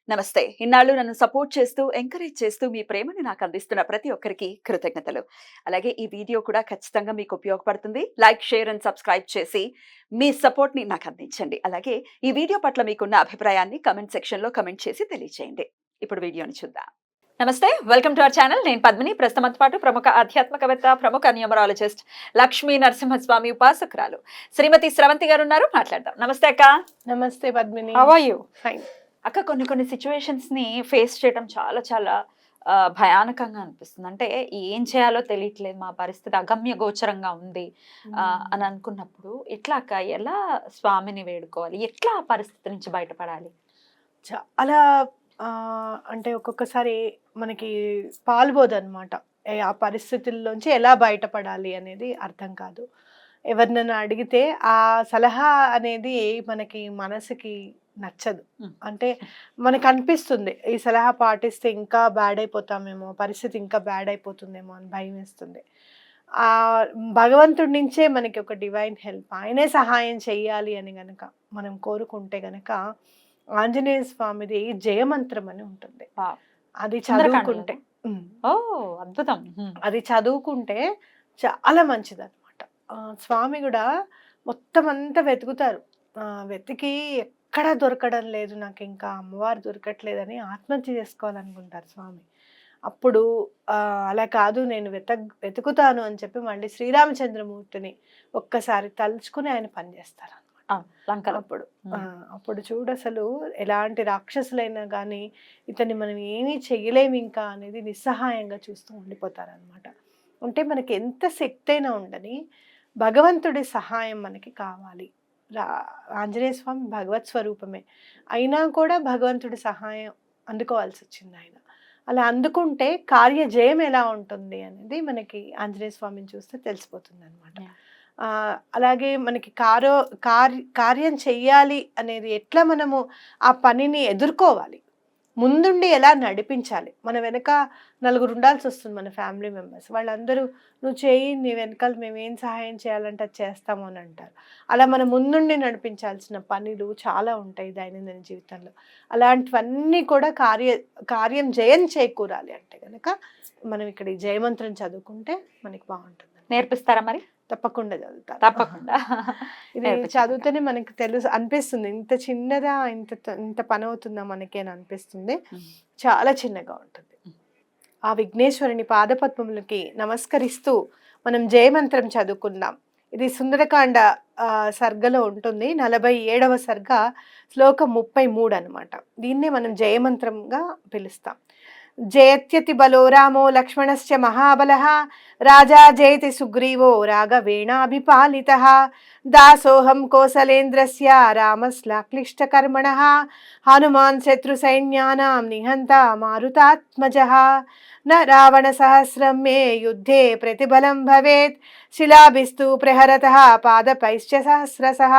నమస్తే. ఇన్నాళ్ళు నన్ను సపోర్ట్ చేస్తూ, ఎంకరేజ్ చేస్తూ మీ ప్రేమని నాకు అందిస్తున్న ప్రతి ఒక్కరికి కృతజ్ఞతలు. అలాగే ఈ వీడియో కూడా ఖచ్చితంగా మీకు ఉపయోగపడుతుంది. లైక్, షేర్ అండ్ సబ్స్క్రైబ్ చేసి మీ సపోర్ట్‌ని నాకు అందించండి. అలాగే ఈ వీడియో పట్ల మీకున్న అభిప్రాయాన్ని కామెంట్ సెక్షన్‌లో కామెంట్ చేసి తెలియజేయండి. ఇప్పుడు వీడియోని చూద్దాం. నమస్తే. Welcome to our channel. నేను పద్మిని. ప్రస్తుతంతో పాటు ప్రముఖ ఆధ్యాత్మికవేత్త, ప్రముఖ న్యూమరాలజిస్ట్ లక్ష్మీ నరసింహస్వామి ఉపాసకురాలు శ్రీమతి స్రవంతి గారు ఉన్నారు. మాట్లాడదాం. నమస్తే అక్క. నమస్తే Padmini. How are you? Fine. అక్క, కొన్ని సిచ్యువేషన్స్ ని ఫేస్ చేయడం చాలా భయానకంగా అనిపిస్తుంది. అంటే ఏం చేయాలో తెలియట్లేదు, మా పరిస్థితి అగమ్య గోచరంగా ఉంది అని అనుకున్నప్పుడు ఎట్లా అక్క, ఎలా స్వామిని వేడుకోవాలి, ఎట్లా ఆ పరిస్థితి నుంచి బయటపడాలి? చాలా అంటే ఒక్కొక్కసారి మనకి పాల్పోదన్నమాట. ఆ పరిస్థితుల్లోంచి ఎలా బయటపడాలి అనేది అర్థం కాదు. ఎవరినైనా అడిగితే ఆ సలహా అనేది మనకి మనసుకి నచ్చదు. అంటే మనకు అనిపిస్తుంది ఈ సలహా పాటిస్తే ఇంకా బ్యాడ్ అయిపోతామేమో, పరిస్థితి ఇంకా బ్యాడ్ అయిపోతుందేమో అని భయం వేస్తుంది. ఆ భగవంతుడి నుంచే మనకి ఒక డివైన్ హెల్ప్, ఆయనే సహాయం చెయ్యాలి అని గనక మనం కోరుకుంటే గనక ఆంజనేయ స్వామిది జయమంత్రం అని ఉంటుంది. అది చదువుకుంటే అద్భుతం. అది చదువుకుంటే చాలా మంచిదన్నమాట. స్వామి కూడా మొత్తం అంతా వెతుకుతారు. వెతికి ఎక్కడ దొరకడం లేదు, నాకు ఇంకా అమ్మవారు దొరకట్లేదని ఆత్మహత్య చేసుకోవాలనుకుంటారు స్వామి. అప్పుడు అలా కాదు, నేను వెతుకుతాను అని చెప్పి మళ్ళీ శ్రీరామచంద్రమూర్తిని ఒక్కసారి తలుచుకుని ఆయన పనిచేస్తారు అన్నమాట. అప్పుడు చూడు, అసలు ఎలాంటి రాక్షసులైనా కానీ ఇతన్ని మనం ఏమీ చెయ్యలేము ఇంకా అనేది నిస్సహాయంగా చూస్తూ ఉండిపోతారనమాట. అంటే మనకి ఎంత శక్తి అయినా ఉండని భగవంతుడి సహాయం మనకి కావాలి. ఆంజనేయ స్వామి భగవత్ స్వరూపమే అయినా కూడా భగవంతుడి సహాయం అందుకోవాల్సి వచ్చింది ఆయన. అలా అందుకుంటే కార్యజయం ఎలా ఉంటుంది అనేది మనకి ఆంజనేయ స్వామిని చూస్తే తెలిసిపోతుంది అనమాట. అలాగే మనకి కార్యం చెయ్యాలి అనేది ఎట్లా మనము ఆ పనిని ఎదుర్కోవాలి, ముందుండి ఎలా నడిపించాలి. మన వెనక నలుగురు ఉండాల్సి వస్తుంది, మన ఫ్యామిలీ మెంబర్స్. వాళ్ళందరూ నువ్వు చేయి, నీ వెనకాల మేము ఏం సహాయం చేయాలంటే అది చేస్తాము అని అంటారు. అలా మన ముందుండి నడిపించాల్సిన పనులు చాలా ఉంటాయి దైనందిన జీవితంలో. అలాంటివన్నీ కూడా కార్యం జయం చేకూరాలి అంటే కనుక మనం ఇక్కడ ఈ జయమంత్రం చదువుకుంటే మనకి బాగుంటుంది. నేర్పిస్తారా మరి? తప్పకుండా చదువుతాను. తప్పకుండా. ఇది చదివితేనే మనకి అనిపిస్తుంది ఇంత చిన్నదా, ఇంత పని అవుతుందా మనకి అని అనిపిస్తుంది. చాలా చిన్నగా ఉంటుంది. ఆ విఘ్నేశ్వరుని పాదపద్మములకి నమస్కరిస్తూ మనం జయమంత్రం చదువుకుందాం. ఇది సుందరకాండ సర్గలో ఉంటుంది. 47వ సర్గ, శ్లోకం 33 అనమాట. దీన్నే మనం జయమంత్రంగా పిలుస్తాం. జయత్యతి బలో రామో లక్ష్మణశ్చ మహాబలః రాజా జయతి సుగ్రీవో రాఘవేణాభిపాలితః దాసోహం కోసలేంద్రస్య రామస్లాక్లిష్టకర్మణః హనుమాన్ శత్రు సైన్యానాం నిహంతా మారుతాత్మజః న రావణ సహస్రం మే యుద్ధే ప్రతిబలం భవేత్ శిలాభిస్తు ప్రహరతః పాదపైశ్చ సహస్రశః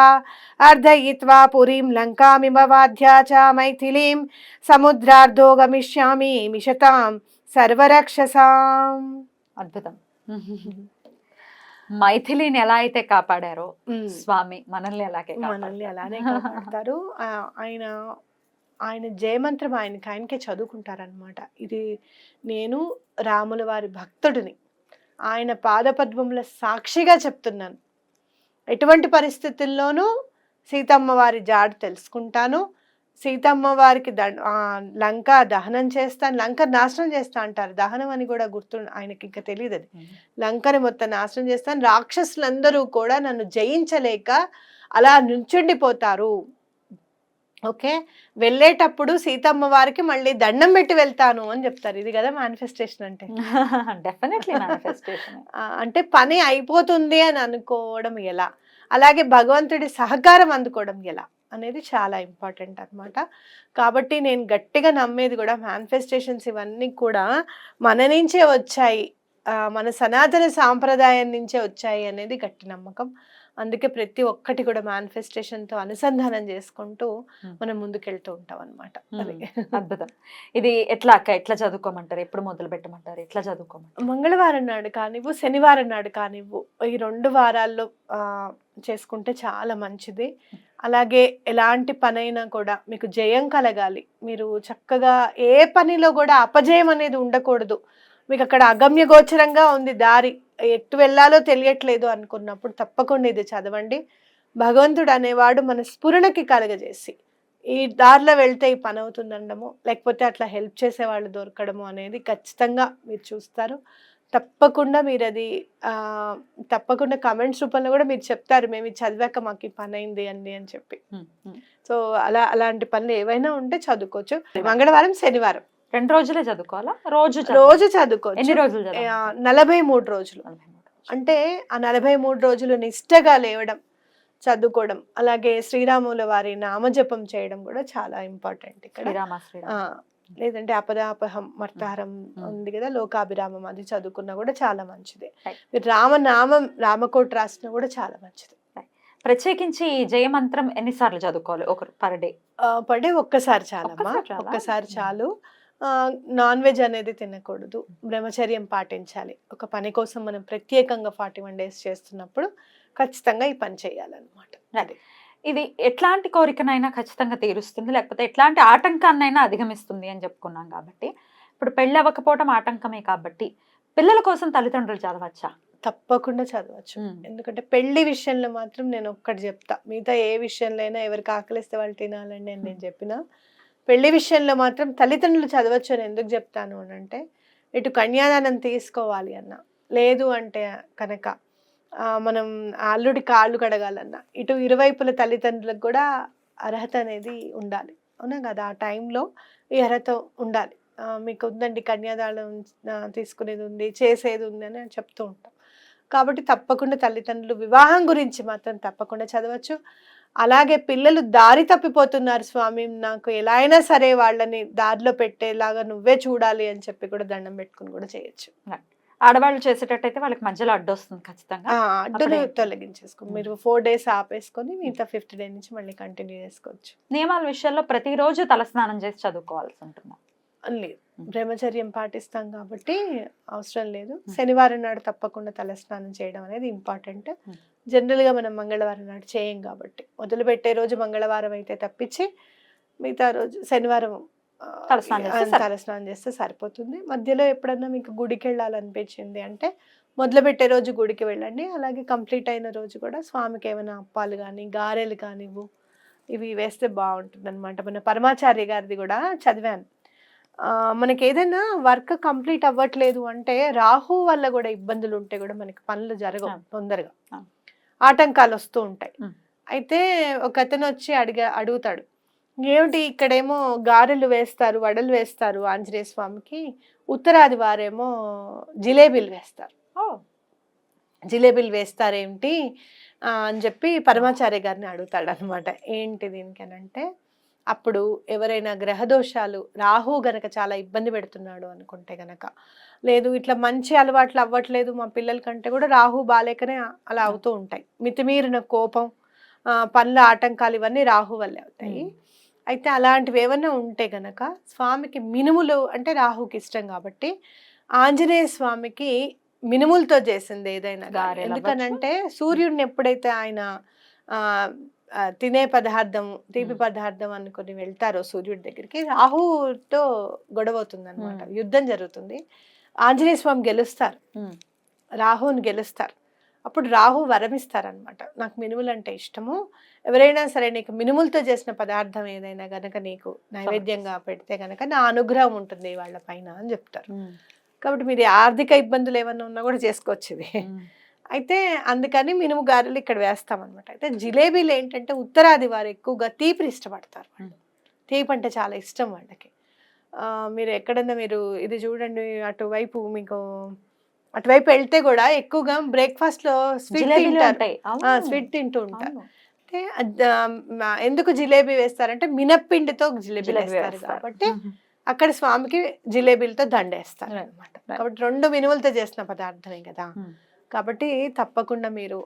అర్ధయిత్వా పురీం లంకామిమవాధ్య చ మైథిలీం సముద్రార్ధో గమిష్యామి మిషతాం సర్వరక్షసాం. అద్భుతం. మైథిలిని ఎలా అయితే కాపాడారో స్వామి మనల్ని అలానే కాపాడతారు. ఆయన జయమంత్రం ఆయనకే చదువుకుంటారనమాట. ఇది నేను రాముల వారి భక్తుడిని, ఆయన పాదపద్మముల సాక్షిగా చెప్తున్నాను. ఎటువంటి పరిస్థితుల్లోనూ సీతమ్మ వారి జాడు తెలుసుకుంటాను, సీతమ్మ వారికి లంక దహనం చేస్తాను, లంక నాశనం చేస్తా అంటారు. దహనం అని కూడా గుర్తు ఆయనకి ఇంకా తెలియదు. అది లంకని మొత్తం నాశనం చేస్తాను, రాక్షసులందరూ కూడా నన్ను జయించలేక అలా నుంచుండిపోతారు. ఓకే, వెళ్ళేటప్పుడు సీతమ్మ వారికి మళ్ళీ దండం పెట్టి వెళ్తాను అని చెప్తారు. ఇది కదా మేనిఫెస్టేషన్ అంటే. Definitely manifestation. అంటే పని అయిపోతుంది అని అనుకోవడం ఎలా, అలాగే భగవంతుడి సహకారం అందుకోవడం ఎలా అనేది చాలా ఇంపార్టెంట్ అనమాట. కాబట్టి నేను గట్టిగా నమ్మేది కూడా మేనిఫెస్టేషన్స్ ఇవన్నీ కూడా మన నుంచే వచ్చాయి, మన సనాతన సాంప్రదాయం నుంచే వచ్చాయి అనేది గట్టి నమ్మకం. అందుకే ప్రతి ఒక్కటి కూడా మేనిఫెస్టేషన్ తో అనుసంధానం చేసుకుంటూ Hmm. మనం ముందుకెళ్తూ ఉంటాం అనమాట. అది అద్భుతం. ఇది ఎట్లా అక్క, ఎట్లా చదువుకోమంటారు, ఎప్పుడు మొదలు పెట్టమంటారు, ఎట్లా చదువుకోమంటారు? మంగళవారం నాడు కానివ్వు, శనివారం నాడు కానివ్వు, ఈ 2 వారాల్లో చేసుకుంటే చాలా మంచిది. అలాగే ఎలాంటి పనైనా కూడా మీకు జయం కలగాలి. మీరు చక్కగా ఏ పనిలో కూడా అపజయం అనేది ఉండకూడదు. మీకు అక్కడ అగమ్య గోచరంగా ఉంది దారి, ఎటు వెళ్ళాలో తెలియట్లేదు అనుకున్నప్పుడు తప్పకుండా ఇది చదవండి. భగవంతుడు అనేవాడు మన స్ఫురణకి కలగజేసి ఈ దారిలో వెళ్తే ఈ పని అవుతుందనడము, లేకపోతే అట్లా హెల్ప్ చేసేవాళ్ళు దొరకడము అనేది ఖచ్చితంగా మీరు చూస్తారు. తప్పకుండా మీరు అది తప్పకుండా కమెంట్స్ రూపంలో కూడా మీరు చెప్తారు, మేము ఇది చదివాక మాకు ఈ పని అయింది అండి అని చెప్పి. సో అలాంటి పనులు ఏవైనా ఉంటే చదువుకోవచ్చు. మంగళవారం, శనివారం 2 రోజులే చదువుకోవాలా? రోజు రోజు చదువుకోవచ్చు. ఎన్ని రోజులు 43 రోజులు. అంటే ఆ 43 రోజులు నిష్టగా లేవడం, చదువుకోవడం, అలాగే శ్రీరాముల వారి నామజపం చేయడం కూడా చాలా ఇంపార్టెంట్ ఇక్కడ. లేదంటే అపదాపహం మర్తాహరం ఉంది కదా, లోకాభిరామం, అది చదువుకున్నా కూడా చాలా మంచిది. మీరు రామనామం రామకోటి రాసినా కూడా చాలా మంచిది. ప్రత్యేకించి జయమంత్రం ఎన్నిసార్లు చదువుకోవాలి పర్ డే? పర్ డే ఒక్కసారి చాలమ్మా, ఒక్కసారి చాలు. నాన్ వెజ్ అనేది తినకూడదు, బ్రహ్మచర్యం పాటించాలి. ఒక పని కోసం మనం ప్రత్యేకంగా 41 days చేస్తున్నప్పుడు ఖచ్చితంగా ఈ పని చేయాలన్నమాట. ఇది ఎట్లాంటి కోరికనైనా ఖచ్చితంగా తీరుస్తుంది, లేకపోతే ఎట్లాంటి ఆటంకాన్నైనా అధిగమిస్తుంది అని చెప్పుకున్నాం కాబట్టి, ఇప్పుడు పెళ్ళి అవ్వకపోవడం ఆటంకమే కాబట్టి పిల్లల కోసం తల్లిదండ్రులు చదవచ్చా? తప్పకుండా చదవచ్చు. ఎందుకంటే పెళ్లి విషయంలో మాత్రం నేను ఒక్కటి చెప్తా, మిగతా ఏ విషయంలో అయినా ఎవరికి ఆకలిస్తే వాళ్ళు తినాలండి అని నేను చెప్పిన, పెళ్లి విషయంలో మాత్రం తల్లిదండ్రులు చదవచ్చు అని ఎందుకు చెప్తాను అని అంటే, ఇటు కన్యాదానం తీసుకోవాలి అన్న, లేదు అంటే కనుక మనం అల్లుడి కాళ్ళు కడగాలన్నా, ఇటు ఇరువైపుల తల్లిదండ్రులకు కూడా అర్హత అనేది ఉండాలి. అవునా కదా? ఆ టైంలో ఈ అర్హత ఉండాలి. మీకు ఉందండి కన్యాదానం తీసుకునేది ఉంది, చేసేది ఉంది అని చెప్తూ ఉంటాం. కాబట్టి తప్పకుండా తల్లిదండ్రులు వివాహం గురించి మాత్రం తప్పకుండా చదవచ్చు. అలాగే పిల్లలు దారి తప్పిపోతున్నారు స్వామి, నాకు ఎలా అయినా సరే వాళ్ళని దారిలో పెట్టేలాగా నువ్వే చూడాలి అని చెప్పి కూడా దండం పెట్టుకుని కూడా చేయొచ్చు. ఆడవాళ్ళు చేసేటట్టయితే వాళ్ళకి మధ్యలో అడ్డు వస్తుంది ఖచ్చితంగా, అడ్డును తొలగించేసుకో. మీరు 4 days ఆపేసుకొని మిగతా 5th day నుంచి మళ్ళీ కంటిన్యూ చేసుకోవచ్చు. నియమాల విషయాల్లో ప్రతిరోజు తలస్నానం చేసి చదువుకోవాల్సి ఉంటుంది? లేదు, బ్రహ్మచర్యం పాటిస్తాం కాబట్టి అవసరం లేదు. శనివారం నాడు తప్పకుండా తలస్నానం చేయడం అనేది ఇంపార్టెంట్. జనరల్గా మనం మంగళవారం నాడు చేయం కాబట్టి, మొదలు పెట్టే రోజు మంగళవారం అయితే తప్పించి మిగతా రోజు శనివారం తలస్నానం చేస్తే సరిపోతుంది. మధ్యలో ఎప్పుడన్నా మీకు గుడికి వెళ్ళాలనిపించింది అంటే మొదలు పెట్టే రోజు గుడికి వెళ్ళండి. అలాగే కంప్లీట్ అయిన రోజు కూడా స్వామికి ఏమైనా అప్పాలు కానీ గారెలు కానివ్వు ఇవి వేస్తే బాగుంటుంది అనమాట. మన పరమాచార్య గారిది కూడా చదివాను. మనకి ఏదైనా వర్క్ కంప్లీట్ అవ్వట్లేదు అంటే రాహు వల్ల కూడా ఇబ్బందులు ఉంటే కూడా మనకి పనులు జరగవు, తొందరగా ఆటంకాలు వస్తూ ఉంటాయి. అయితే ఒక అతను వచ్చి అడుగుతాడు, ఏమిటి ఇక్కడేమో గారెలు వేస్తారు, వడలు వేస్తారు ఆంజనేయ స్వామికి, ఉత్తరాది వారేమో జిలేబీలు వేస్తారు, జిలేబీలు వేస్తారేంటి అని చెప్పి పరమాచార్య గారిని అడుగుతాడు అనమాట. ఏంటి దీనికనంటే, అప్పుడు ఎవరైనా గ్రహదోషాలు, రాహు గనక చాలా ఇబ్బంది పెడుతున్నాడు అనుకుంటే గనక, లేదు ఇట్లా మంచి అలవాట్లు అవ్వట్లేదు మా పిల్లల కంటే కూడా రాహు బాలేకనే అలా అవుతూ ఉంటాయి. మితిమీరిన కోపం, పనుల ఆటంకాలు ఇవన్నీ రాహు వల్లే అవుతాయి. అయితే అలాంటివి ఏమన్నా ఉంటే గనక స్వామికి మినుములు అంటే రాహుకి ఇష్టం కాబట్టి ఆంజనేయ స్వామికి మినుములతో చేసింది ఏదైనా, ఎందుకనంటే సూర్యుడిని ఎప్పుడైతే ఆయన తినే పదార్థం, తీపి పదార్థం అనుకుని వెళ్తారో సూర్యుడి దగ్గరికి, రాహుతో గొడవ అవుతుంది అనమాట, యుద్ధం జరుగుతుంది. ఆంజనేయ స్వామి గెలుస్తారు, రాహుని గెలుస్తారు. అప్పుడు రాహు వరమిస్తారనమాట, నాకు మినుములు అంటే ఇష్టము, ఎవరైనా సరే నీకు మినుములతో చేసిన పదార్థం ఏదైనా గనక నీకు నైవేద్యంగా పెడితే గనక నా అనుగ్రహం ఉంటుంది వాళ్ళ పైన అని చెప్తారు. కాబట్టి మీరు ఆర్థిక ఇబ్బందులు ఏమన్నా ఉన్నా కూడా చేసుకోవచ్చు ఇవి. అయితే అందుకని మినుము గారెలు ఇక్కడ వేస్తామన్నమాట. అయితే జిలేబీలు ఏంటంటే ఉత్తరాది వారు ఎక్కువగా తీపిని ఇష్టపడతారు, వాళ్ళు తీపి అంటే చాలా ఇష్టం వాళ్ళకి. మీరు ఎక్కడన్నా మీరు ఇది చూడండి, అటువైపు మీకు అటువైపు వెళ్తే కూడా ఎక్కువగా బ్రేక్ఫాస్ట్ లో స్వీట్ తింటూ ఉంటారు. అంటే ఎందుకు జిలేబీ వేస్తారంటే మినప్పిండితో జిలేబీ వేస్తారు కాబట్టి అక్కడ స్వామికి జిలేబీలతో దండేస్తారు అనమాట. కాబట్టి 2 మినుములతో చేసిన పదార్థమే కదా, కాబట్టి తప్పకుండా మీరు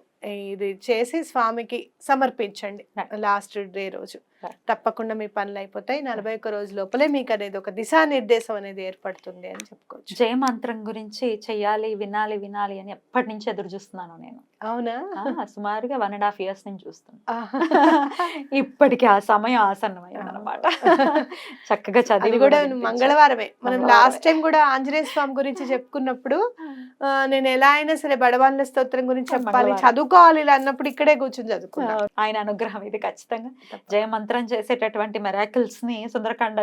ఇది చేసి స్వామికి సమర్పించండి Right. లాస్ట్ డే రోజు. Right. తప్పకుండా మీ పనులు అయిపోతాయి. 41 రోజు లోపలే మీకు అనేది ఒక దిశానిర్దేశం అనేది ఏర్పడుతుంది అని చెప్పుకోవచ్చు. జయ మంత్రం గురించి చెయ్యాలి, వినాలి వినాలి అని ఎప్పటి నుంచి ఎదురు చూస్తున్నాను నేను. అవునా? సుమారుగా 1.5 years నుంచి చూస్తున్నాను. ఆహా. ఇప్పటికి ఆ సమయం ఆసన్నమైంది అనమాట. చక్కగా అది చదివి కూడా వినిపించారు. మంగళవారమే. మనం మంగళవారమే. లాస్ట్ టైం కూడా ఆంజనేయ స్వామి గురించి చెప్పుకున్నప్పుడు నేను ఎలా అయినా సరే బడవాన్ల స్తోత్రం గురించి చెప్పాలి, మంగళవారం. చదువుకోవాలి ఇలా అన్నప్పుడు ఇక్కడే కూర్చొని చదువుకున్నా. ఆయన అనుగ్రహం ఇది ఖచ్చితంగా. జయ మంత్రం చేసేటటువంటి మెరాకిల్స్ ని సుందరకాండ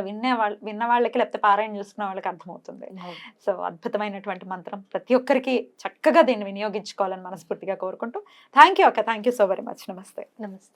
విన్న వాళ్ళకి లేకపోతే పారాయణ చూసుకున్న వాళ్ళకి అర్థమవుతుంది. సో అద్భుతమైనటువంటి మంత్రం, ప్రతి ఒక్కరికి చక్కగా దీన్ని వినియోగించుకోవాలని మనస్ఫూర్తిగా కోరుకుంటూ థ్యాంక్ యూ అక్క, thank you so very much. నమస్తే. నమస్తే.